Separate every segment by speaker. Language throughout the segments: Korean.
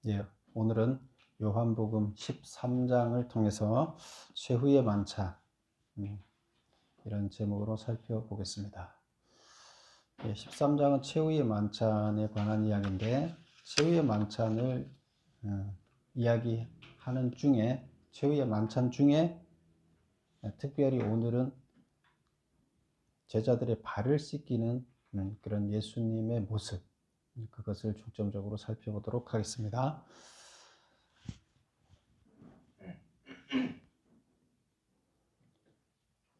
Speaker 1: 예, 오늘은 요한복음 13장을 통해서 최후의 만찬, 이런 제목으로 살펴보겠습니다. 예, 13장은 최후의 만찬에 관한 이야기인데, 최후의 만찬을 이야기하는 중에, 최후의 만찬 중에 특별히 오늘은 제자들의 발을 씻기는 그런 예수님의 모습, 그것을 중점적으로 살펴보도록 하겠습니다.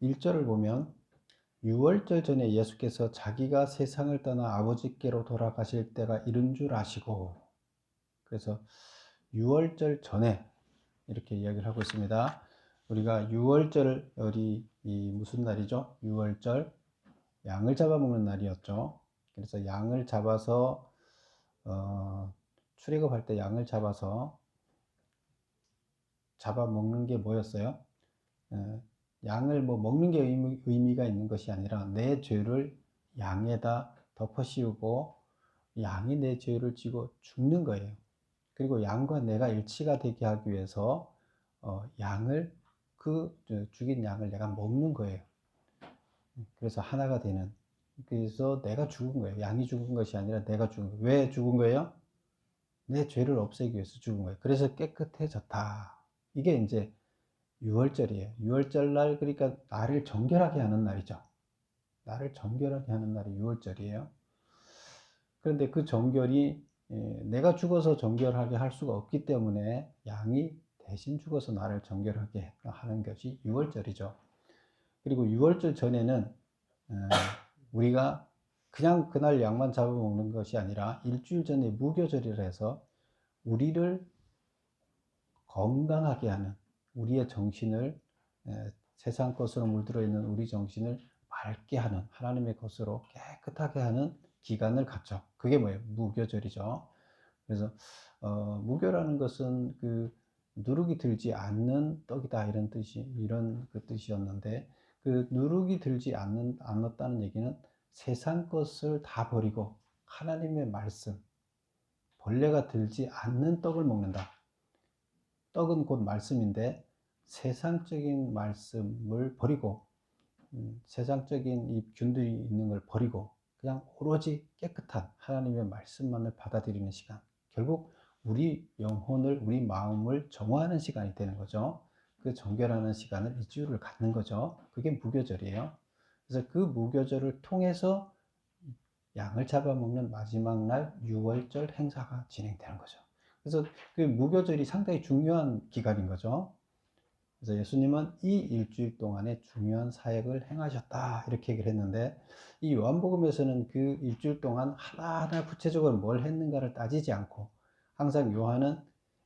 Speaker 1: 1절을 보면 유월절 전에 예수께서 자기가 세상을 떠나 아버지께로 돌아가실 때가 이른 줄 아시고, 그래서 유월절 전에 이렇게 이야기를 하고 있습니다. 우리가 유월절이 무슨 날이죠? 유월절, 양을 잡아먹는 날이었죠. 그래서 양을 잡아서 출애굽할 때 양을 잡아먹는 게 뭐였어요? 양을 먹는 게 의미가 있는 것이 아니라 내 죄를 양에다 덮어 씌우고 양이 내 죄를 지고 죽는 거예요. 그리고 양과 내가 일치가 되게 하기 위해서 양을 죽인 양을 내가 먹는 거예요. 그래서 하나가 되는. 그래서 내가 죽은 거예요. 양이 죽은 것이 아니라 내가 죽은 거예요. 왜 죽은 거예요? 내 죄를 없애기 위해서 죽은 거예요. 그래서 깨끗해졌다. 이게 이제 유월절이에요. 유월절 날, 그러니까 나를 정결하게 하는 날이죠. 나를 정결하게 하는 날이 유월절이에요. 그런데 그 정결이 내가 죽어서 정결하게 할 수가 없기 때문에 양이 대신 죽어서 나를 정결하게 하는 것이 유월절이죠. 그리고 유월절 전에는 우리가 그냥 그날 양만 잡아먹는 것이 아니라 일주일 전에 무교절이라 해서 우리를 건강하게 하는, 우리의 정신을 세상 것으로 물들어 있는 우리 정신을 맑게 하는, 하나님의 것으로 깨끗하게 하는 기간을 갖죠. 그게 뭐예요? 무교절이죠. 그래서 무교라는 것은 그 누룩이 들지 않는 떡이다, 이런 그 뜻이었는데, 그 누룩이 들지 않았다는 얘기는 세상 것을 다 버리고 하나님의 말씀, 벌레가 들지 않는 떡을 먹는다. 떡은 곧 말씀인데 세상적인 말씀을 버리고 세상적인 이 균들이 있는 걸 버리고 그냥 오로지 깨끗한 하나님의 말씀만을 받아들이는 시간, 결국 우리 영혼을, 우리 마음을 정화하는 시간이 되는 거죠. 그 정결하는 시간을 일주일을 갖는 거죠. 그게 무교절이에요. 그래서 그 무교절을 통해서 양을 잡아먹는 마지막 날 유월절 행사가 진행되는 거죠. 그래서 그 무교절이 상당히 중요한 기간인 거죠. 그래서 예수님은 이 일주일 동안에 중요한 사역을 행하셨다, 이렇게 얘기를 했는데, 이 요한복음에서는 그 일주일 동안 하나하나 구체적으로 뭘 했는가를 따지지 않고 항상 요한은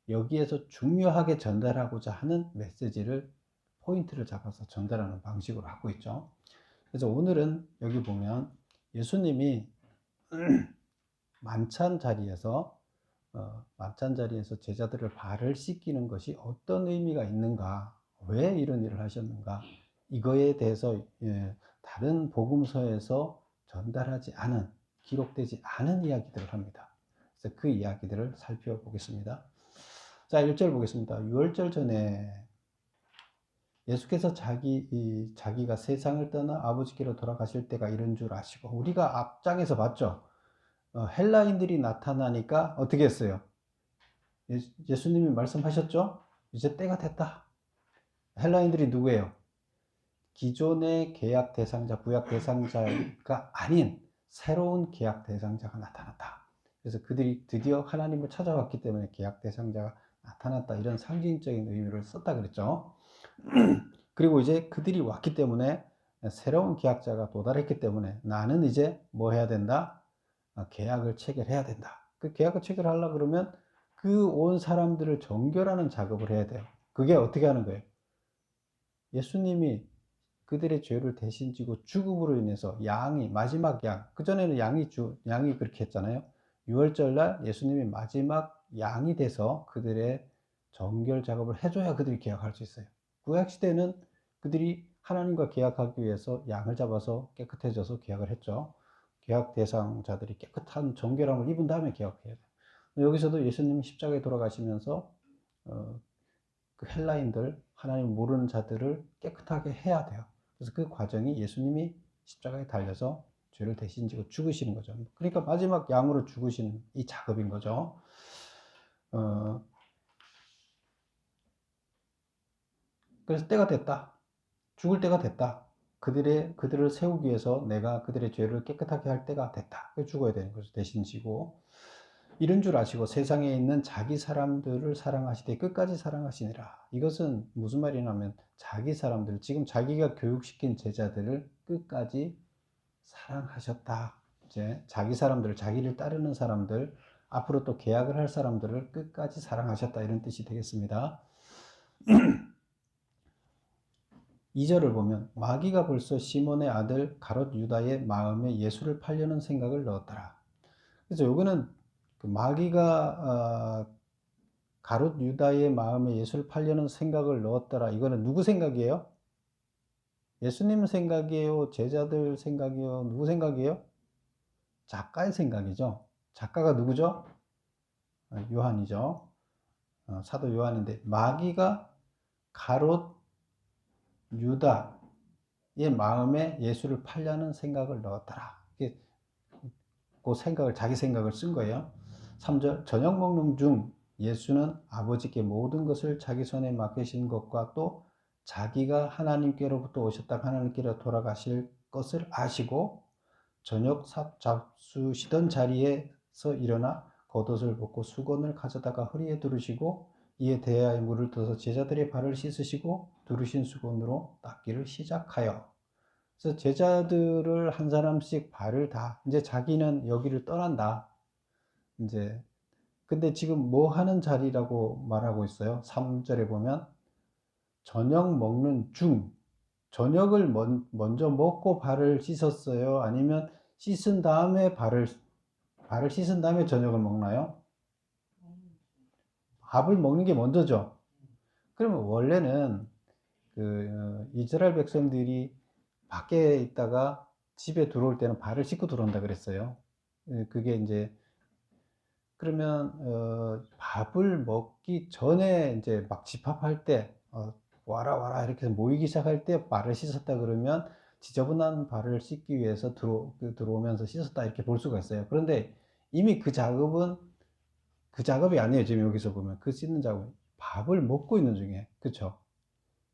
Speaker 1: 여기에서 중요하게 전달하고자 하는 메시지를, 포인트를 잡아서 전달하는 방식으로 하고 있죠. 그래서 오늘은 여기 보면 예수님이 만찬 자리에서 제자들을 발을 씻기는 것이 어떤 의미가 있는가, 왜 이런 일을 하셨는가, 이거에 대해서 다른 복음서에서 전달하지 않은, 기록되지 않은 이야기들을 합니다. 그래서 그 이야기들을 살펴보겠습니다. 자, 1절 보겠습니다. 유월절 전에 예수께서 자기가 세상을 떠나 아버지께로 돌아가실 때가 이른 줄 아시고, 우리가 앞장에서 봤죠. 헬라인들이 나타나니까 어떻게 했어요? 예수님이 말씀하셨죠? 이제 때가 됐다. 헬라인들이 누구예요? 기존의 계약 대상자, 구약 대상자가 아닌 새로운 계약 대상자가 나타났다. 그래서 그들이 드디어 하나님을 찾아왔기 때문에 계약 대상자가 나타났다, 이런 상징적인 의미를 썼다 그랬죠. 그리고 이제 그들이 왔기 때문에 새로운 계약자가 도달했기 때문에 나는 이제 뭐 해야 된다? 계약을 체결해야 된다. 그 계약을 체결하려고 그러면 그 온 사람들을 정결하는 작업을 해야 돼요. 그게 어떻게 하는 거예요? 예수님이 그들의 죄를 대신 지고 죽음으로 인해서 양이, 마지막 양, 그전에는 양이 그렇게 했잖아요. 유월절 날 예수님이 마지막 양이 돼서 그들의 정결 작업을 해줘야 그들이 계약할 수 있어요. 구약 시대는 그들이 하나님과 계약하기 위해서 양을 잡아서 깨끗해져서 계약을 했죠. 계약 대상자들이 깨끗한 정결함을 입은 다음에 계약해야 돼요. 여기서도 예수님이 십자가에 돌아가시면서 그 헬라인들, 하나님 모르는 자들을 깨끗하게 해야 돼요. 그래서 그 과정이 예수님이 십자가에 달려서 죄를 대신 지고 죽으시는 거죠. 그러니까 마지막 양으로 죽으시는 이 작업인 거죠. 그래서 때가 됐다. 죽을 때가 됐다. 그들을 세우기 위해서 내가 그들의 죄를 깨끗하게 할 때가 됐다. 죽어야 되는 거죠. 대신 지고. 이런 줄 아시고 세상에 있는 자기 사람들을 사랑하시되 끝까지 사랑하시니라. 이것은 무슨 말이냐면 자기 사람들, 지금 자기가 교육시킨 제자들을 끝까지 사랑하셨다. 이제 자기 사람들, 자기를 따르는 사람들, 앞으로 또 계약을 할 사람들을 끝까지 사랑하셨다. 이런 뜻이 되겠습니다. 2절을 보면 마귀가 벌써 시몬의 아들 가롯 유다의 마음에 예수를 팔려는 생각을 넣었더라. 그래서 요거는 그 마귀가 가롯 유다의 마음에 예수를 팔려는 생각을 넣었더라. 이거는 누구 생각이에요? 예수님 생각이에요? 제자들 생각이에요? 누구 생각이에요? 작가의 생각이죠. 작가가 누구죠? 요한이죠. 사도 요한인데 마귀가 가롯 유다의 마음에 예수를 팔려는 생각을 넣었더라. 그 생각을, 자기 생각을 쓴 거예요. 3절, 저녁 먹는 중 예수는 아버지께 모든 것을 자기 손에 맡기신 것과 또 자기가 하나님께로부터 오셨다 하나님께로 돌아가실 것을 아시고 저녁 잡수시던 자리에서 일어나 겉옷을 벗고 수건을 가져다가 허리에 두르시고 이에 대야에 물을 떠서 제자들의 발을 씻으시고 두르신 수건으로 닦기를 시작하여. 그래서 제자들을 한 사람씩 발을 다, 이제 자기는 여기를 떠난다. 이제 근데 지금 뭐 하는 자리라고 말하고 있어요? 3절에 보면 저녁 먹는 중, 저녁을 먼저 먹고 발을 씻었어요? 아니면 씻은 다음에 발을 씻은 다음에 저녁을 먹나요? 밥을 먹는 게 먼저죠. 그러면 원래는 그 이스라엘 백성들이 밖에 있다가 집에 들어올 때는 발을 씻고 들어온다 그랬어요. 그게 이제 그러면 밥을 먹기 전에 이제 막 집합할 때 와라 와라 이렇게 모이기 시작할 때 발을 씻었다 그러면 지저분한 발을 씻기 위해서 들어오면서 씻었다 이렇게 볼 수가 있어요. 그런데 이미 그 작업이 아니에요. 지금 여기서 보면 그 씻는 작업은 밥을 먹고 있는 중에, 그쵸?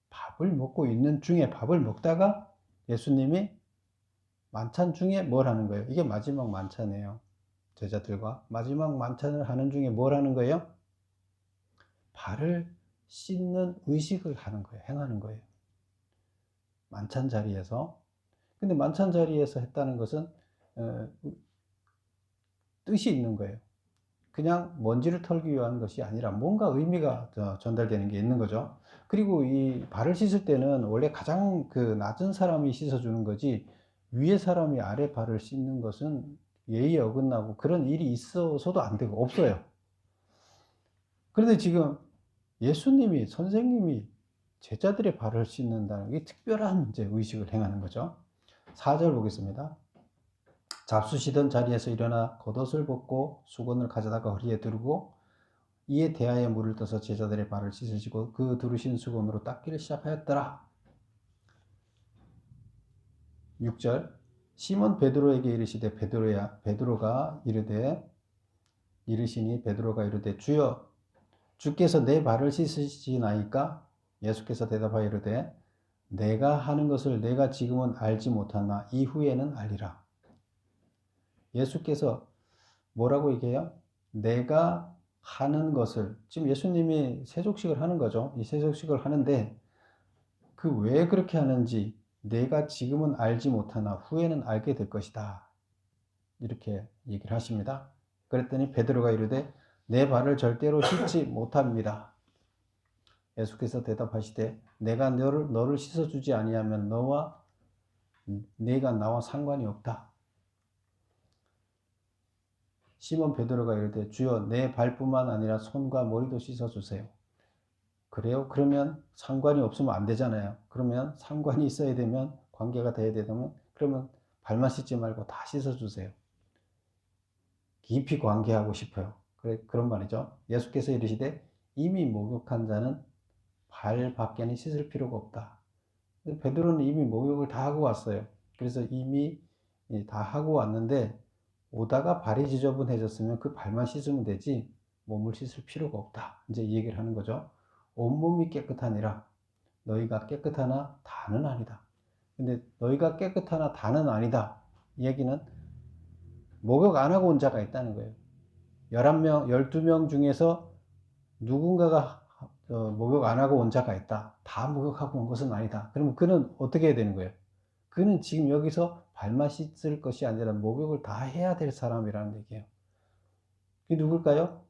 Speaker 1: 밥을 먹고 있는 중에 밥을 먹다가 예수님이 만찬 중에 뭘 하는 거예요? 이게 마지막 만찬이에요. 제자들과 마지막 만찬을 하는 중에 뭘 하는 거예요? 발을 씻는 의식을 하는 거예요. 행하는 거예요. 만찬 자리에서. 근데 만찬 자리에서 했다는 것은 뜻이 있는 거예요. 그냥 먼지를 털기 위한 것이 아니라 뭔가 의미가 전달되는 게 있는 거죠. 그리고 이 발을 씻을 때는 원래 가장 그 낮은 사람이 씻어주는 거지 위에 사람이 아래 발을 씻는 것은 예의에 어긋나고 그런 일이 있어서도 안 되고 없어요. 그런데 지금 예수님이, 선생님이 제자들의 발을 씻는다는 게 특별한 이제 의식을 행하는 거죠. 4절 보겠습니다. 잡수시던 자리에서 일어나 겉옷을 벗고 수건을 가져다가 허리에 두르고 이에 대하여 물을 떠서 제자들의 발을 씻으시고 그 두르신 수건으로 닦기를 시작하였더라. 6절 시몬 베드로에게 이르시되 베드로가 이르되 주여 주께서 내 발을 씻으시나이까? 예수께서 대답하여 이르되 내가 하는 것을 내가 지금은 알지 못하나 이후에는 알리라. 예수께서 뭐라고 얘기해요? 내가 하는 것을, 지금 예수님이 세족식을 하는 거죠. 이 세족식을 하는데 그 왜 그렇게 하는지 내가 지금은 알지 못하나 후에는 알게 될 것이다. 이렇게 얘기를 하십니다. 그랬더니 베드로가 이르되 내 발을 절대로 씻지 못합니다. 예수께서 대답하시되 내가 너를 씻어주지 아니하면 내가 나와 상관이 없다. 시몬 베드로가 이르되 주여 내 발뿐만 아니라 손과 머리도 씻어주세요. 그래요? 그러면 상관이 없으면 안 되잖아요. 그러면 상관이 있어야 되면, 관계가 돼야 되면, 그러면 발만 씻지 말고 다 씻어주세요. 깊이 관계하고 싶어요. 그런 말이죠. 예수께서 이르시되 이미 목욕한 자는 발 밖에는 씻을 필요가 없다. 베드로는 이미 목욕을 다 하고 왔어요. 그래서 이미 다 하고 왔는데 오다가 발이 지저분해졌으면 그 발만 씻으면 되지 몸을 씻을 필요가 없다. 이제 이 얘기를 하는 거죠. 온몸이 깨끗하니라. 너희가 깨끗하나 다는 아니다. 근데 너희가 깨끗하나 다는 아니다. 이 얘기는 목욕 안 하고 온 자가 있다는 거예요. 11명, 12명 중에서 누군가가 목욕 안 하고 온 자가 있다. 다 목욕하고 온 것은 아니다. 그러면 그는 어떻게 해야 되는 거예요? 그는 지금 여기서 발만 씻을 것이 아니라 목욕을 다 해야 될 사람이라는 얘기예요. 그게 누굴까요?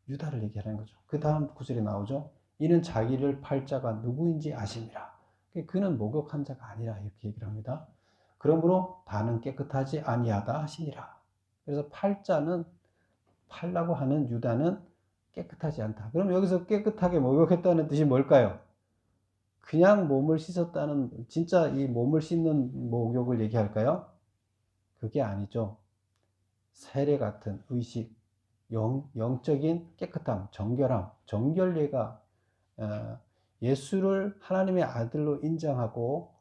Speaker 1: 유다를 얘기하는 거죠. 그 다음 구절에 나오죠. 이는 자기를 팔 자가 누구인지 아심이라. 그는 목욕한 자가 아니라 이렇게 얘기를 합니다. 그러므로 다는 깨끗하지 아니하다 하시니라. 그래서 팔 자는 팔라고 하는 유다는 깨끗하지 않다. 그럼 여기서 깨끗하게 목욕했다는 뜻이 뭘까요? 그냥 몸을 씻었다는, 진짜 이 몸을 씻는 목욕을 얘기할까요? 그게 아니죠. 세례 같은 의식, 영적인 깨끗함, 정결함, 정결례가 예수를 하나님의 아들로 인정하고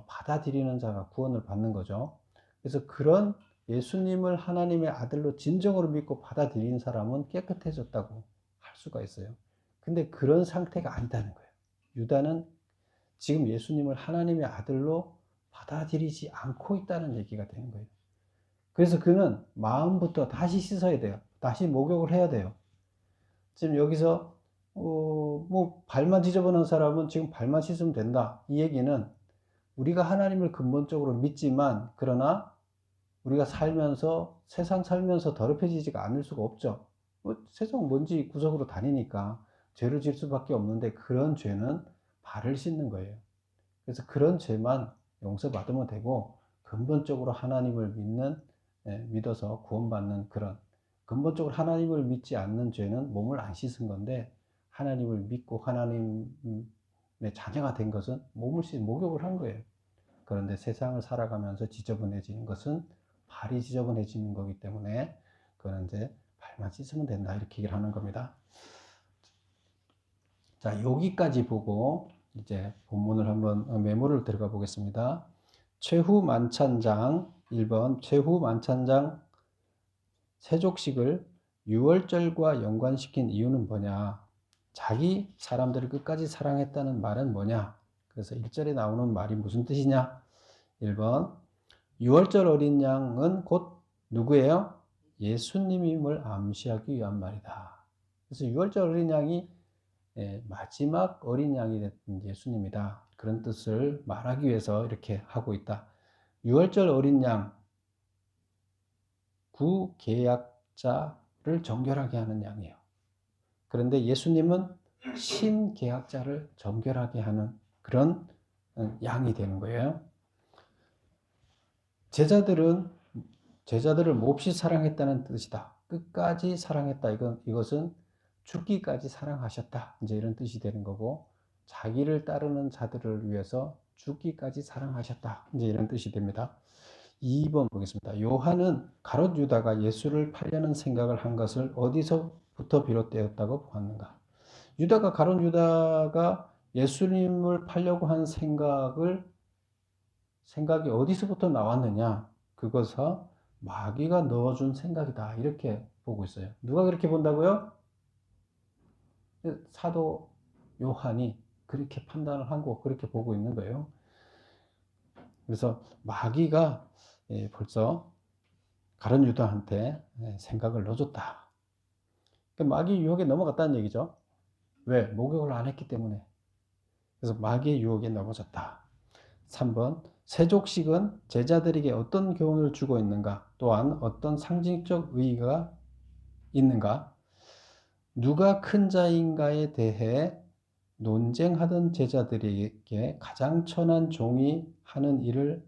Speaker 1: 받아들이는 자가 구원을 받는 거죠. 그래서 그런 예수님을 하나님의 아들로 진정으로 믿고 받아들인 사람은 깨끗해졌다고 할 수가 있어요. 근데 그런 상태가 아니다는 거예요. 유다는 지금 예수님을 하나님의 아들로 받아들이지 않고 있다는 얘기가 되는 거예요. 그래서 그는 마음부터 다시 씻어야 돼요. 다시 목욕을 해야 돼요. 지금 여기서 뭐 발만 지저분한 사람은 지금 발만 씻으면 된다. 이 얘기는 우리가 하나님을 근본적으로 믿지만 그러나 우리가 살면서 세상 살면서 더럽혀지지가 않을 수가 없죠. 세상 먼지 구석으로 다니니까 죄를 질 수밖에 없는데 그런 죄는 발을 씻는 거예요. 그래서 그런 죄만 용서받으면 되고 근본적으로 하나님을 믿어서 구원받는 그런 근본적으로 하나님을 믿지 않는 죄는 몸을 안 씻은 건데 하나님을 믿고 하나님의 자녀가 된 것은 목욕을 한 거예요. 그런데 세상을 살아가면서 지저분해지는 것은 발이 지저분해지는 거기 때문에 그건 이제 발만 씻으면 된다 이렇게 얘기를 하는 겁니다. 자, 여기까지 보고 이제 본문을 한번 메모를 들어가 보겠습니다. 최후 만찬장 1번 최후 만찬장 세족식을 유월절과 연관시킨 이유는 뭐냐? 자기 사람들을 끝까지 사랑했다는 말은 뭐냐? 그래서 1절에 나오는 말이 무슨 뜻이냐? 1번 유월절 어린 양은 곧 누구예요? 예수님임을 암시하기 위한 말이다. 그래서 유월절 어린 양이 마지막 어린 양이 된 예수님이다. 그런 뜻을 말하기 위해서 이렇게 하고 있다. 유월절 어린 양, 구계약자를 정결하게 하는 양이에요. 그런데 예수님은 신계약자를 정결하게 하는 그런 양이 되는 거예요. 제자들을 몹시 사랑했다는 뜻이다. 끝까지 사랑했다. 이것은 죽기까지 사랑하셨다. 이제 이런 뜻이 되는 거고, 자기를 따르는 자들을 위해서 죽기까지 사랑하셨다. 이제 이런 뜻이 됩니다. 2번 보겠습니다. 요한은 가롯 유다가 예수를 팔려는 생각을 한 것을 어디서부터 비롯되었다고 보았는가? 가롯 유다가 예수님을 팔려고 한 생각이 어디서부터 나왔느냐? 그것은 마귀가 넣어준 생각이다. 이렇게 보고 있어요. 누가 그렇게 본다고요? 사도 요한이 그렇게 판단을 하고 그렇게 보고 있는 거예요. 그래서 마귀가 벌써 가룟 유다한테 생각을 넣어줬다. 그러니까 마귀 유혹에 넘어갔다는 얘기죠. 왜? 목욕을 안 했기 때문에. 그래서 마귀의 유혹에 넘어졌다. 3번 세족식은 제자들에게 어떤 교훈을 주고 있는가? 또한 어떤 상징적 의의가 있는가? 누가 큰 자인가에 대해 논쟁하던 제자들에게 가장 천한 종이 하는 일을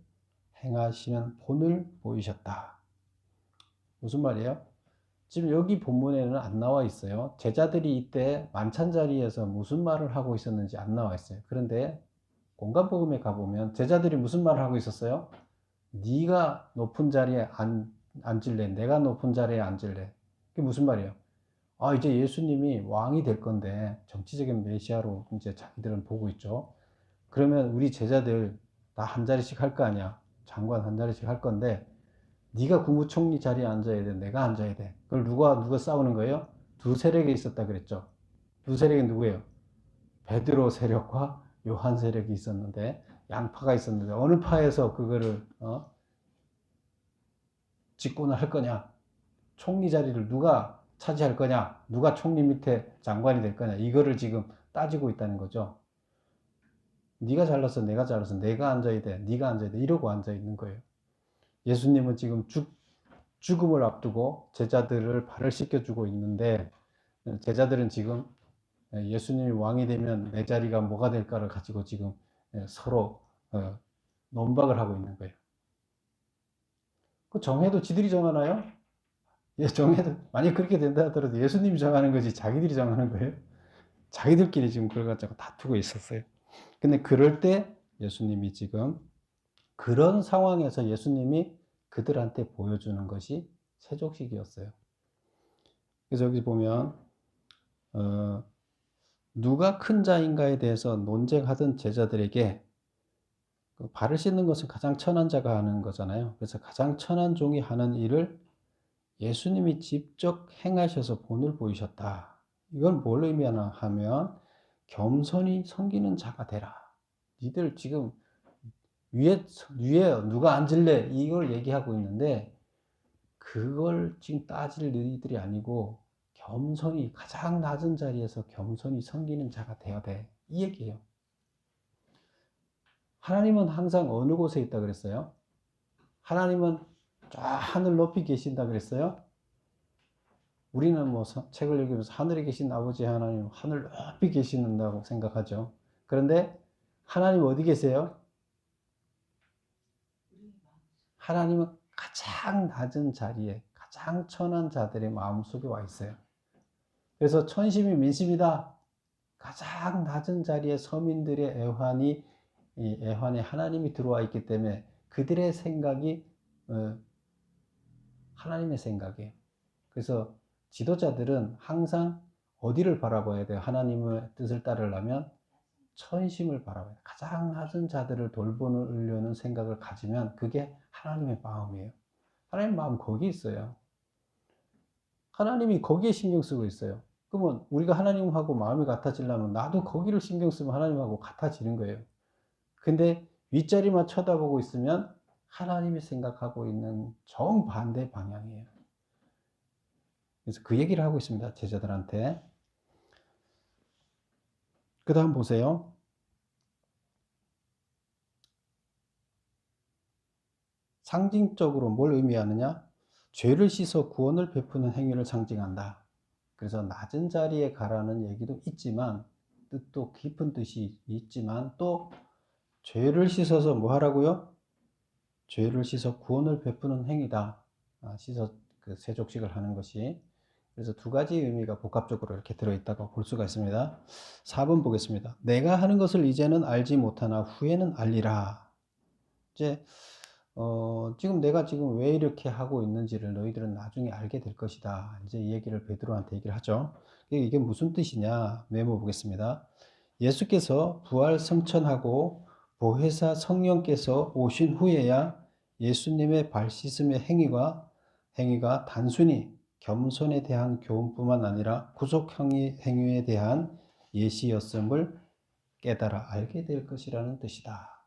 Speaker 1: 행하시는 본을 보이셨다. 무슨 말이에요? 지금 여기 본문에는 안 나와 있어요. 제자들이 이때 만찬 자리에서 무슨 말을 하고 있었는지 안 나와 있어요. 그런데 공간복음에 가보면 제자들이 무슨 말을 하고 있었어요? 네가 높은 자리에 앉을래? 내가 높은 자리에 앉을래? 그게 무슨 말이에요? 아, 이제 예수님이 왕이 될 건데 정치적인 메시아로 이제 자기들은 보고 있죠. 그러면 우리 제자들 다 한 자리씩 할 거 아니야. 장관 한 자리씩 할 건데 네가 국무총리 자리에 앉아야 돼. 내가 앉아야 돼. 그걸 누가 싸우는 거예요? 두 세력이 있었다 그랬죠. 두 세력이 누구예요? 베드로 세력과 요한 세력이 있었는데 양파가 있었는데 어느 파에서 그거를 집권을 할 거냐? 총리 자리를 누가 차지할 거냐? 누가 총리 밑에 장관이 될 거냐? 이거를 지금 따지고 있다는 거죠. 네가 잘났어, 내가 잘났어, 내가 앉아야 돼, 네가 앉아야 돼 이러고 앉아 있는 거예요. 예수님은 지금 죽음을 앞두고 제자들을 발을 씻겨주고 있는데 제자들은 지금 예수님이 왕이 되면 내 자리가 뭐가 될까를 가지고 지금 서로 논박을 하고 있는 거예요. 그 정해도 지들이 정하나요? 예, 정해도 만약 그렇게 된다 하더라도 예수님이 정하는 거지 자기들이 정하는 거예요. 자기들끼리 지금 그걸 가지고 다투고 있었어요. 근데 그럴 때 예수님이 지금 그런 상황에서 예수님이 그들한테 보여주는 것이 세족식이었어요. 그래서 여기 보면 누가 큰 자인가에 대해서 논쟁하던 제자들에게 발을 씻는 것은 가장 천한 자가 하는 거잖아요. 그래서 가장 천한 종이 하는 일을 예수님이 직접 행하셔서 본을 보이셨다. 이건 뭘 의미하나 하면 겸손히 섬기는 자가 되라. 니들 지금 위에 누가 앉을래? 이걸 얘기하고 있는데 그걸 지금 따질 일들이 아니고 겸손히 가장 낮은 자리에서 겸손히 섬기는 자가 되어야 돼. 이 얘기예요. 하나님은 항상 어느 곳에 있다 그랬어요? 하나님은 저 하늘 높이 계신다 그랬어요? 우리는 뭐 책을 읽으면서 하늘에 계신 아버지 하나님, 하늘 높이 계신다고 생각하죠. 그런데 하나님 어디 계세요? 하나님은 가장 낮은 자리에 가장 천한 자들의 마음속에 와 있어요. 그래서 천심이 민심이다. 가장 낮은 자리에 서민들의 애환에 하나님이 들어와 있기 때문에 그들의 생각이 하나님의 생각이에요. 그래서 지도자들은 항상 어디를 바라봐야 돼요? 하나님의 뜻을 따르려면 천심을 바라봐야 돼요. 가장 낮은 자들을 돌보려는 생각을 가지면 그게 하나님의 마음이에요. 하나님의 마음 거기 있어요. 하나님이 거기에 신경 쓰고 있어요. 그러면 우리가 하나님하고 마음이 같아지려면 나도 거기를 신경 쓰면 하나님하고 같아지는 거예요. 근데 윗자리만 쳐다보고 있으면 하나님이 생각하고 있는 정반대 방향이에요. 그래서 그 얘기를 하고 있습니다. 제자들한테. 그 다음 보세요. 상징적으로 뭘 의미하느냐? 죄를 씻어 구원을 베푸는 행위를 상징한다. 그래서 낮은 자리에 가라는 얘기도 있지만 뜻도 깊은 뜻이 있지만 또 죄를 씻어서 뭐 하라고요? 죄를 씻어 구원을 베푸는 행위다. 씻어 그 세족식을 하는 것이. 그래서 두 가지 의미가 복합적으로 이렇게 들어있다고 볼 수가 있습니다. 4번 보겠습니다. 내가 하는 것을 이제는 알지 못하나 후에는 알리라. 이제 지금 내가 지금 왜 이렇게 하고 있는지를 너희들은 나중에 알게 될 것이다. 이제 이 얘기를 베드로한테 얘기를 하죠. 이게 무슨 뜻이냐? 메모 보겠습니다. 예수께서 부활 성천하고 보혜사 성령께서 오신 후에야 예수님의 발 씻음의 행위가 단순히 겸손에 대한 교훈뿐만 아니라 구속 행위에 대한 예시였음을 깨달아 알게 될 것이라는 뜻이다.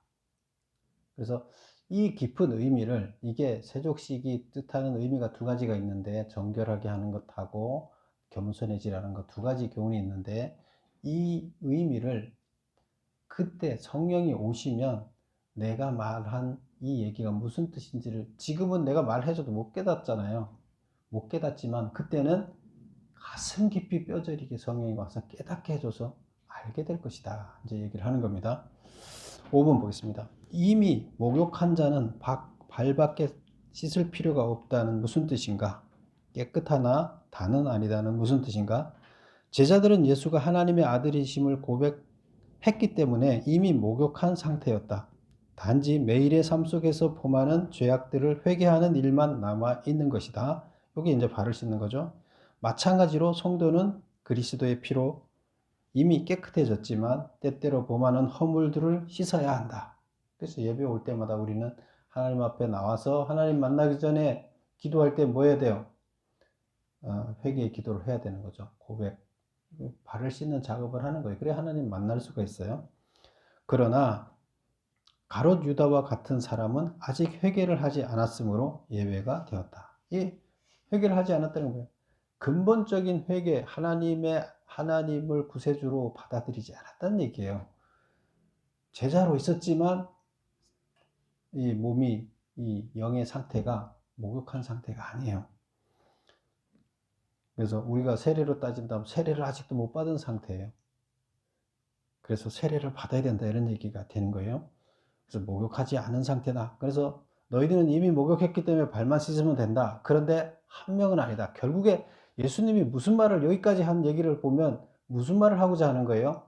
Speaker 1: 그래서 이 깊은 의미를, 이게 세족식이 뜻하는 의미가 두 가지가 있는데 정결하게 하는 것하고 겸손해지라는 것 두 가지 교훈이 있는데 이 의미를 그때 성령이 오시면 내가 말한 이 얘기가 무슨 뜻인지를 지금은 내가 말해줘도 못 깨닫잖아요. 못 깨닫지만 그때는 가슴 깊이 뼈저리게 성령이 와서 깨닫게 해줘서 알게 될 것이다. 이제 얘기를 하는 겁니다. 5번 보겠습니다. 이미 목욕한 자는 발밖에 씻을 필요가 없다는 무슨 뜻인가? 깨끗하나 다는 아니다는 무슨 뜻인가? 제자들은 예수가 하나님의 아들이심을 고백했기 때문에 이미 목욕한 상태였다. 단지 매일의 삶 속에서 범하는 죄악들을 회개하는 일만 남아 있는 것이다. 여기 이제 발을 씻는 거죠. 마찬가지로 성도는 그리스도의 피로 이미 깨끗해졌지만 때때로 범하는 허물들을 씻어야 한다. 그래서 예배 올 때마다 우리는 하나님 앞에 나와서 하나님 만나기 전에 기도할 때 뭐 해야 돼요? 회개의 기도를 해야 되는 거죠. 고백. 발을 씻는 작업을 하는 거예요. 그래야 하나님 만날 수가 있어요. 그러나 가롯 유다와 같은 사람은 아직 회개를 하지 않았으므로 예외가 되었다. 이 회개를 하지 않았다는 거예요. 근본적인 회개, 하나님을 구세주로 받아들이지 않았다는 얘기예요. 제자로 있었지만 이 몸이, 이 영의 상태가 목욕한 상태가 아니에요. 그래서 우리가 세례로 따진다면 세례를 아직도 못 받은 상태예요. 그래서 세례를 받아야 된다 이런 얘기가 되는 거예요. 그래서 목욕하지 않은 상태다. 그래서 너희들은 이미 목욕했기 때문에 발만 씻으면 된다. 그런데 한 명은 아니다. 결국에 예수님이 무슨 말을 여기까지 한 얘기를 보면 무슨 말을 하고자 하는 거예요?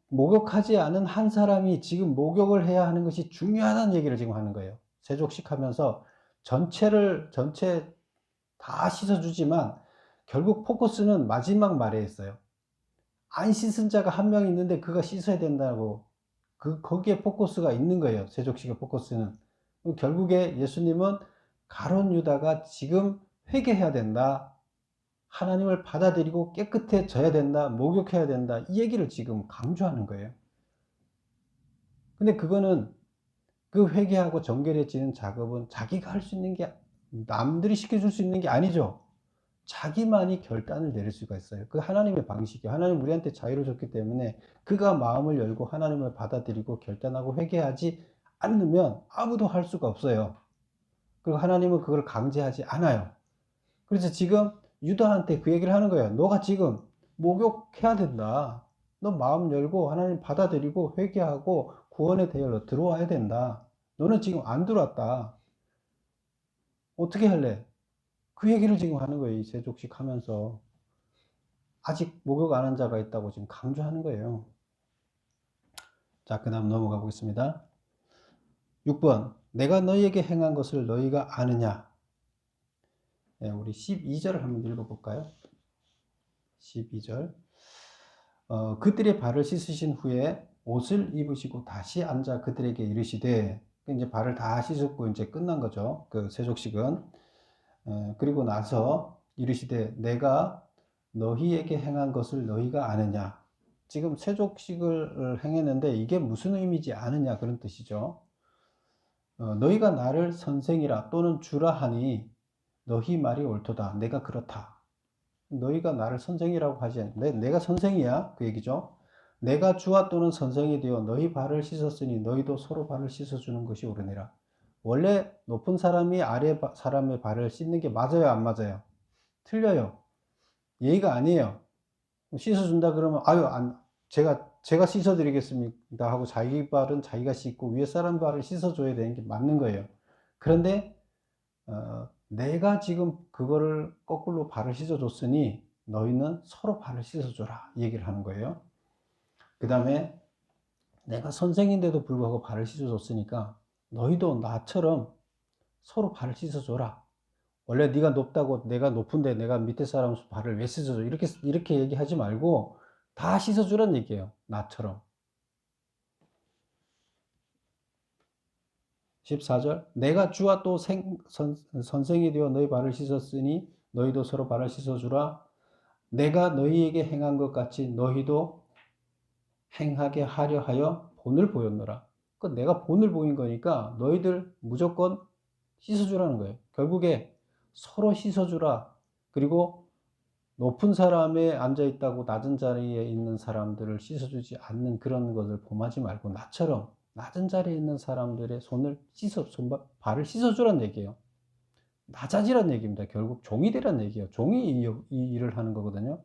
Speaker 1: 목욕하지 않은 한 사람이 지금 목욕을 해야 하는 것이 중요하다는 얘기를 지금 하는 거예요. 세족식 하면서 전체 다 씻어주지만 결국 포커스는 마지막 말에 있어요. 안 씻은 자가 한 명 있는데 그가 씻어야 된다고 거기에 포커스가 있는 거예요. 세족식의 포커스는. 결국에 예수님은 가룟 유다가 지금 회개해야 된다. 하나님을 받아들이고 깨끗해져야 된다. 목욕해야 된다. 이 얘기를 지금 강조하는 거예요. 근데 그거는 그 회개하고 정결해지는 작업은 자기가 할 수 있는 게 남들이 시켜줄 수 있는 게 아니죠. 자기만이 결단을 내릴 수가 있어요. 그 하나님의 방식이에요. 하나님 우리한테 자유를 줬기 때문에 그가 마음을 열고 하나님을 받아들이고 결단하고 회개하지 않으면 아무도 할 수가 없어요. 그리고 하나님은 그걸 강제하지 않아요. 그래서 지금 유다한테 그 얘기를 하는 거예요. 너가 지금 목욕해야 된다. 너 마음 열고 하나님 받아들이고 회개하고 구원의 대열로 들어와야 된다. 너는 지금 안 들어왔다. 어떻게 할래? 그 얘기를 지금 하는 거예요. 이 세족식 하면서. 아직 목욕 안 한 자가 있다고 지금 강조하는 거예요. 자, 그 다음 넘어가 보겠습니다. 6번. 내가 너희에게 행한 것을 너희가 아느냐? 네, 우리 12절을 한번 읽어볼까요? 12절. 그들의 발을 씻으신 후에 옷을 입으시고 다시 앉아 그들에게 이르시되, 이제 발을 다 씻었고 이제 끝난 거죠. 그 세족식은. 그리고 나서 이르시되 내가 너희에게 행한 것을 너희가 아느냐. 지금 세족식을 행했는데 이게 무슨 의미지 아느냐 그런 뜻이죠. 너희가 나를 선생이라 또는 주라 하니 너희 말이 옳도다. 내가 그렇다. 너희가 나를 선생이라고 하지 않는데 내가 선생이야 그 얘기죠. 내가 주와 또는 선생이 되어 너희 발을 씻었으니 너희도 서로 발을 씻어주는 것이 옳으니라. 원래 높은 사람이 아래 사람의 발을 씻는 게 맞아요 안 맞아요? 틀려요. 예의가 아니에요. 씻어준다 그러면 아유 제가 씻어드리겠습니다 하고 자기 발은 자기가 씻고 위에 사람 발을 씻어줘야 되는 게 맞는 거예요. 그런데 내가 지금 그거를 거꾸로 발을 씻어줬으니 너희는 서로 발을 씻어줘라 이 얘기를 하는 거예요. 그 다음에 내가 선생인데도 불구하고 발을 씻어줬으니까 너희도 나처럼 서로 발을 씻어줘라. 원래 네가 높다고 내가 높은데 내가 밑에 사람 발을 왜 씻어줘? 이렇게 얘기하지 말고 다 씻어주란 얘기예요. 나처럼. 14절. 내가 주와 또 선생이 되어 너희 발을 씻었으니 너희도 서로 발을 씻어주라. 내가 너희에게 행한 것 같이 너희도 행하게 하려 하여 본을 보였노라. 그 내가 본을 보인 거니까 너희들 무조건 씻어주라는 거예요. 결국에 서로 씻어주라. 그리고 높은 사람에 앉아 있다고 낮은 자리에 있는 사람들을 씻어주지 않는 그런 것을 범하지 말고 나처럼 낮은 자리에 있는 사람들의 발을 씻어주란 얘기예요. 낮아지란 얘기입니다. 결국 종이 되란 얘기예요. 종이 이 일을 하는 거거든요.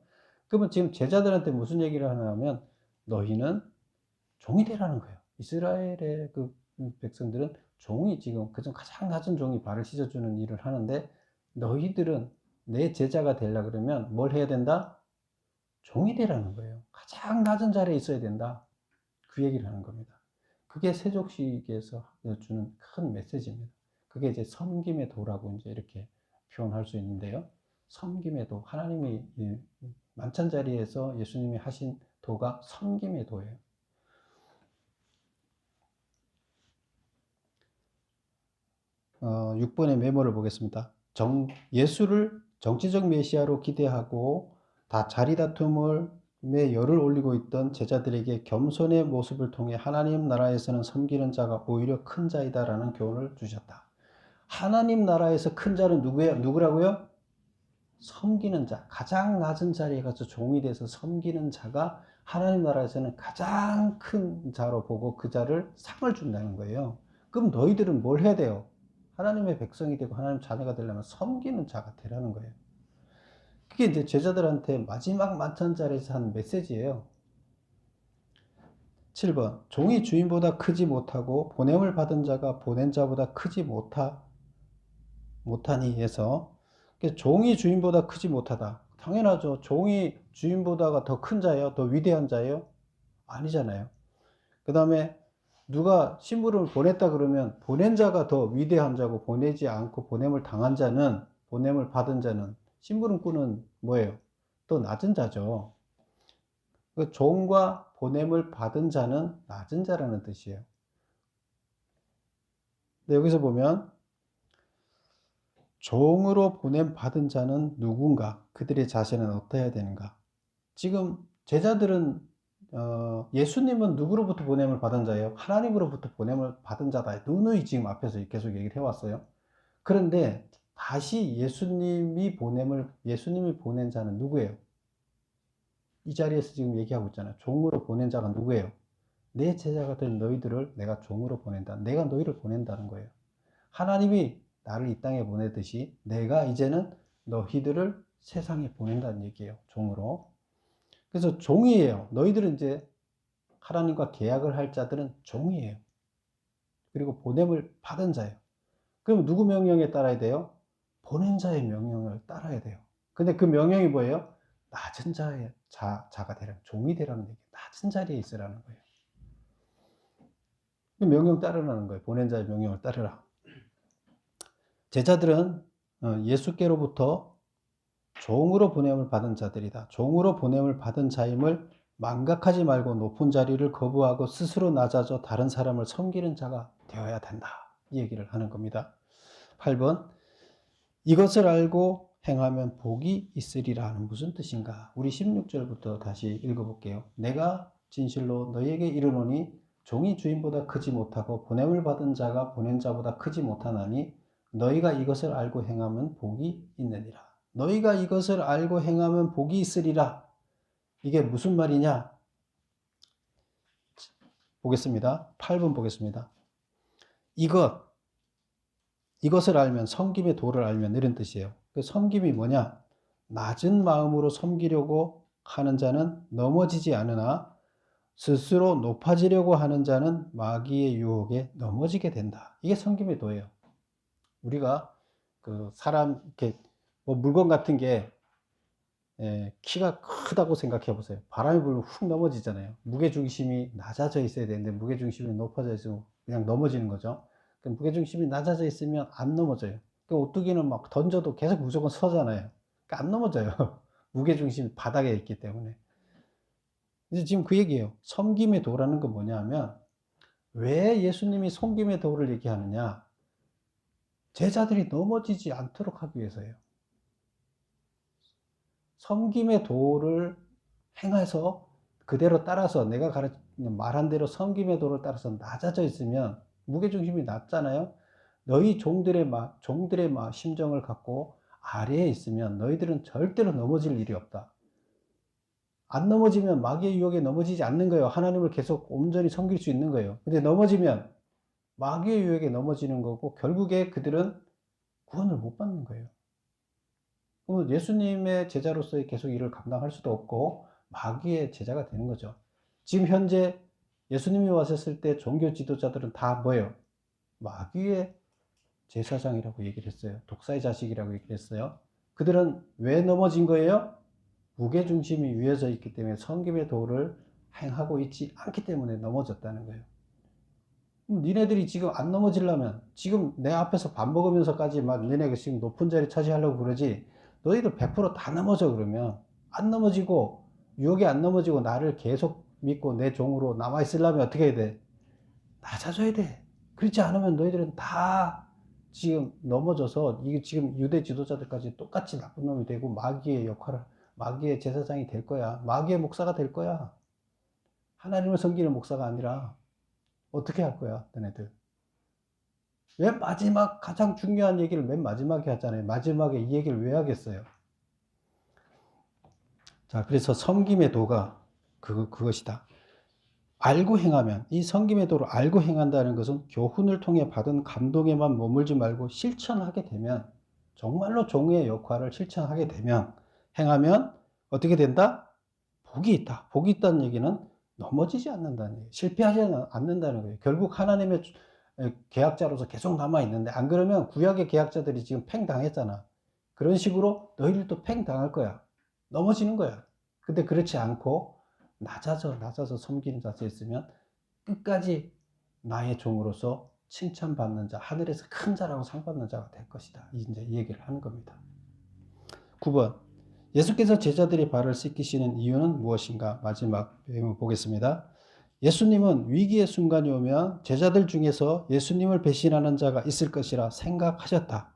Speaker 1: 그러면 지금 제자들한테 무슨 얘기를 하냐면 너희는 종이 되라는 거예요. 이스라엘의 그 백성들은 종이 지금 그중 가장 낮은 종이 발을 씻어주는 일을 하는데 너희들은 내 제자가 되려 그러면 뭘 해야 된다? 종이 되라는 거예요. 가장 낮은 자리에 있어야 된다. 그 얘기를 하는 겁니다. 그게 세족식에서 주는 큰 메시지입니다. 그게 이제 섬김의 도라고 이제 이렇게 표현할 수 있는데요. 섬김의 도. 하나님이 만찬 자리에서 예수님이 하신 도가 섬김의 도예요. 6번의 메모를 보겠습니다. 예수를 정치적 메시아로 기대하고 다 자리 다툼에 열을 올리고 있던 제자들에게 겸손의 모습을 통해 하나님 나라에서는 섬기는 자가 오히려 큰 자이다라는 교훈을 주셨다. 하나님 나라에서 큰 자는 누구라고요? 섬기는 자. 가장 낮은 자리에 가서 종이 돼서 섬기는 자가 하나님 나라에서는 가장 큰 자로 보고 그 자를 상을 준다는 거예요. 그럼 너희들은 뭘 해야 돼요? 하나님의 백성이 되고 하나님 자녀가 되려면 섬기는 자가 되라는 거예요. 그게 이제 제자들한테 마지막 만찬 자리에서 한 메시지예요. 7번. 종이 주인보다 크지 못하고 보냄을 받은 자가 보낸 자보다 크지 못하니 해서 종이 주인보다 크지 못하다. 당연하죠. 종이 주인보다가 더 큰 자예요? 더 위대한 자예요? 아니잖아요. 그 다음에 누가 심부름을 보냈다 그러면 보낸 자가 더 위대한 자고, 보내지 않고 보냄을 당한 자는, 보냄을 받은 자는, 심부름꾼은 뭐예요? 더 낮은 자죠. 그 종과 보냄을 받은 자는 낮은 자라는 뜻이에요. 근데 여기서 보면 종으로 보냄 받은 자는 누군가? 그들의 자세는 어떠해야 되는가? 지금 제자들은 예수님은 누구로부터 보냄을 받은 자예요? 하나님으로부터 보냄을 받은 자다. 누누이 지금 앞에서 계속 얘기를 해왔어요. 그런데 다시 예수님이 보낸 자는 누구예요? 이 자리에서 지금 얘기하고 있잖아요. 종으로 보낸 자가 누구예요? 내 제자가 된 너희들을 내가 종으로 보낸다. 내가 너희를 보낸다는 거예요. 하나님이 나를 이 땅에 보내듯이 내가 이제는 너희들을 세상에 보낸다는 얘기예요. 종으로. 그래서 종이에요. 너희들은 이제 하나님과 계약을 할 자들은 종이에요. 그리고 보냄을 받은 자예요. 그럼 누구 명령에 따라야 돼요? 보낸 자의 명령을 따라야 돼요. 근데 그 명령이 뭐예요? 낮은 자가 되라. 종이 되라는 얘기예요. 낮은 자리에 있으라는 거예요. 그 명령 따르라는 거예요. 보낸 자의 명령을 따르라. 제자들은 예수께로부터 종으로 보냄을 받은 자들이다. 종으로 보냄을 받은 자임을 망각하지 말고 높은 자리를 거부하고 스스로 낮아져 다른 사람을 섬기는 자가 되어야 된다. 이 얘기를 하는 겁니다. 8번. 이것을 알고 행하면 복이 있으리라 하는 무슨 뜻인가? 우리 16절부터 다시 읽어볼게요. 내가 진실로 너희에게 이르노니 종이 주인보다 크지 못하고 보냄을 받은 자가 보낸 자보다 크지 못하나니 너희가 이것을 알고 행하면 복이 있느니라. 너희가 이것을 알고 행하면 복이 있으리라. 이게 무슨 말이냐? 보겠습니다. 8번 보겠습니다. 이것을 알면, 섬김의 도를 알면 이런 뜻이에요. 그 섬김이 뭐냐? 낮은 마음으로 섬기려고 하는 자는 넘어지지 않으나 스스로 높아지려고 하는 자는 마귀의 유혹에 넘어지게 된다. 이게 섬김의 도예요. 우리가 그 사람 이렇게 뭐 물건 같은 게 키가 크다고 생각해 보세요. 바람이 불면 훅 넘어지잖아요. 무게중심이 낮아져 있어야 되는데 무게중심이 높아져 있으면 그냥 넘어지는 거죠. 무게중심이 낮아져 있으면 안 넘어져요. 오뚜기는 막 던져도 계속 무조건 서잖아요. 그러니까 안 넘어져요. 무게중심이 바닥에 있기 때문에. 이제 지금 그 얘기예요. 섬김의 도라는 건 뭐냐 하면, 왜 예수님이 섬김의 도를 얘기하느냐? 제자들이 넘어지지 않도록 하기 위해서예요. 섬김의 도를 행해서 그대로 따라서 내가 말한 대로 섬김의 도를 따라서 낮아져 있으면 무게중심이 낮잖아요. 너희 종들의 심정을 갖고 아래에 있으면 너희들은 절대로 넘어질 일이 없다. 안 넘어지면 마귀의 유혹에 넘어지지 않는 거예요. 하나님을 계속 온전히 섬길 수 있는 거예요. 근데 넘어지면 마귀의 유혹에 넘어지는 거고 결국에 그들은 구원을 못 받는 거예요. 예수님의 제자로서의 계속 일을 감당할 수도 없고 마귀의 제자가 되는 거죠. 지금 현재 예수님이 왔었을 때 종교 지도자들은 다 뭐예요? 마귀의 제사장이라고 얘기를 했어요. 독사의 자식이라고 얘기를 했어요. 그들은 왜 넘어진 거예요? 무게중심이 위에서 있기 때문에 섬김의 도를 행하고 있지 않기 때문에 넘어졌다는 거예요. 니네들이 지금 안 넘어지려면 지금 내 앞에서 밥 먹으면서까지 막 니네가 지금 높은 자리 차지하려고 그러지, 너희들 100%다 넘어져 그러면 안 넘어지고 유혹에 안 넘어지고 나를 계속 믿고 내 종으로 남아 있으려면 어떻게 해야 돼? 낮아져야 돼. 그렇지 않으면 너희들은 다 지금 넘어져서 이게 지금 유대 지도자들까지 똑같이 나쁜 놈이 되고 마귀의 역할을 마귀의 제사장이 될 거야. 마귀의 목사가 될 거야. 하나님을 섬기는 목사가 아니라 어떻게 할 거야, 너네들? 맨 마지막 가장 중요한 얘기를 맨 마지막에 하잖아요. 마지막에 이 얘기를 왜 하겠어요? 자, 그래서 섬김의 도가 그것이다. 알고 행하면, 이 섬김의 도를 알고 행한다는 것은 교훈을 통해 받은 감동에만 머물지 말고 실천하게 되면, 정말로 종의 역할을 실천하게 되면, 행하면 어떻게 된다? 복이 있다. 복이 있다는 얘기는 넘어지지 않는다는 얘기예요. 실패하지 않는다는 거예요. 결국 하나님의 계약자로서 계속 남아있는데, 안 그러면 구약의 계약자들이 지금 팽 당했잖아. 그런 식으로 너희들도 팽 당할 거야. 넘어지는 거야. 근데 그렇지 않고 낮아서 섬기는 자세에 있으면 끝까지 나의 종으로서 칭찬받는 자, 하늘에서 큰 자라고 상 받는 자가 될 것이다. 이제 이 얘기를 하는 겁니다. 9번. 예수께서 제자들의 발을 씻기시는 이유는 무엇인가? 마지막 내용을 보겠습니다. 예수님은 위기의 순간이 오면 제자들 중에서 예수님을 배신하는 자가 있을 것이라 생각하셨다.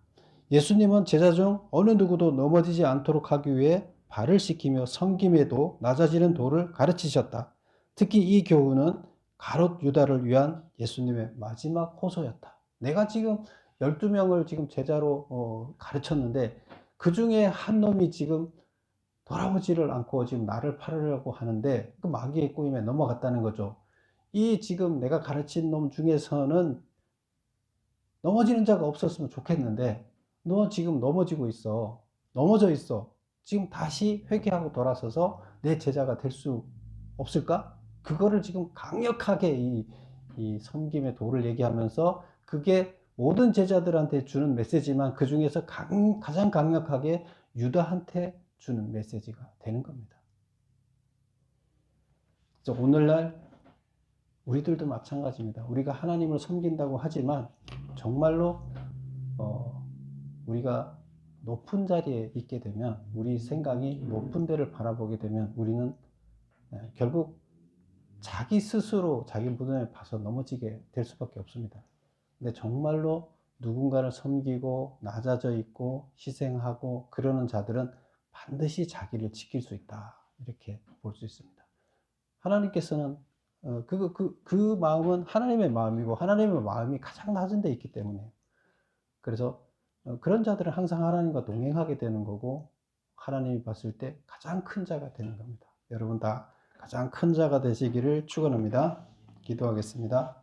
Speaker 1: 예수님은 제자 중 어느 누구도 넘어지지 않도록 하기 위해 발을 씻기며 섬김에도 낮아지는 도를 가르치셨다. 특히 이 교훈은 가롯 유다를 위한 예수님의 마지막 호소였다. 내가 지금 12명을 지금 제자로 가르쳤는데 그 중에 한 놈이 지금 돌아보지를 않고 지금 나를 팔으려고 하는데 그 마귀의 꼬임에 넘어갔다는 거죠. 이 지금 내가 가르친 놈 중에서는 넘어지는 자가 없었으면 좋겠는데 너 지금 넘어지고 있어. 넘어져 있어. 지금 다시 회개하고 돌아서서 내 제자가 될 수 없을까? 그거를 지금 강력하게 이 섬김의 도를 얘기하면서 그게 모든 제자들한테 주는 메시지만 그 중에서 가장 강력하게 유다한테 주는 메시지가 되는 겁니다. 오늘날 우리들도 마찬가지입니다. 우리가 하나님을 섬긴다고 하지만 정말로 우리가 높은 자리에 있게 되면 우리 생각이 높은 데를 바라보게 되면 우리는 결국 자기 스스로 자기 무덤에 파서 넘어지게 될 수밖에 없습니다. 근데 정말로 누군가를 섬기고 낮아져 있고 희생하고 그러는 자들은 반드시 자기를 지킬 수 있다. 이렇게 볼 수 있습니다. 하나님께서는 그 마음은 하나님의 마음이고 하나님의 마음이 가장 낮은 데 있기 때문에 그래서 그런 자들은 항상 하나님과 동행하게 되는 거고 하나님이 봤을 때 가장 큰 자가 되는 겁니다. 여러분 다 가장 큰 자가 되시기를 축원합니다. 기도하겠습니다.